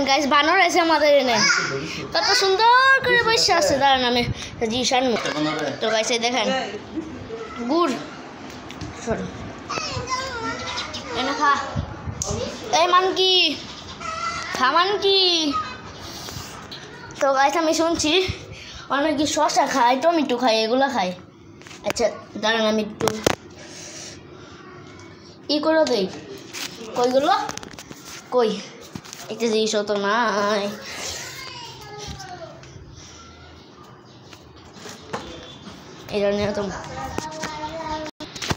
guys বানর আছে আমাদের এনে কত সুন্দর করে বসে আছে দাঁড়ান আমি জিশান তো গাইস এই দেখেন গুড় এনে খা এই মানকি খা মানকি তো গাইস আমি শুনছি অনেক কি শসা খায় টমেটো খায় এগুলো খায় আচ্ছা দাঁড়ান আমি একটু ই করে দেই কইগুলো কই একটা জিনিসও তো নাই এটা নিয়ে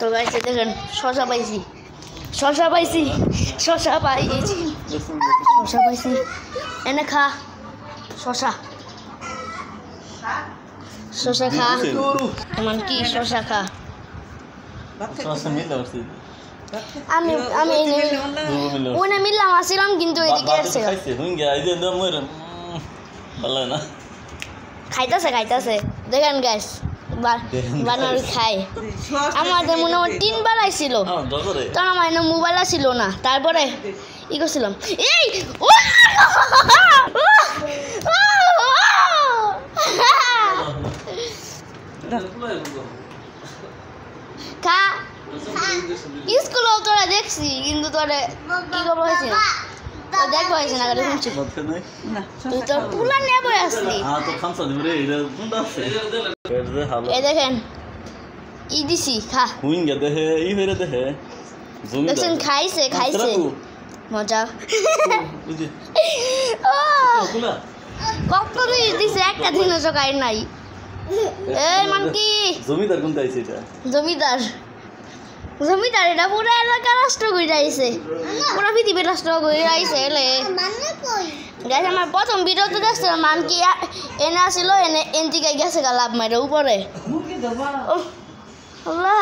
তো গাইস দেখেন শসা পাইছি এনে খা শসা খা এমন কি শসা খা আমি ওনে মিললাম আসছিলাম কিন্তু এদিকে আসছে খাইতেছে দেখেন গাইস বানর খায় আমাদের মনে হয় 3 বার আইছিল তখন আমার এনে মোবাইল ছিল না তারপরে ই করছিলাম এই খা স্কুলে তোরা দেখছি কিন্তু তোরা কি করবো হয়েছে না দেখবো হয়েছে না শুনছি তুই তোর পুলা নিয়ে বই আসলি এই দেখেন ই দিছি খা দেখছেন খাইছে মজা কত দিছে একটা দিনও চকাই নাই এই মানকি জমিদার এটা পুরো এলাকা রাষ্ট্র করে আইছে পুরো পৃথিবীর রাষ্ট্র করে আইছে এলে গাইস আমার প্রথম ভিডিওতে দেখছিলাম মানকি এনে আসিল এনে এনটিকে গেছে গা লাভ মারে উপরে আল্লাহ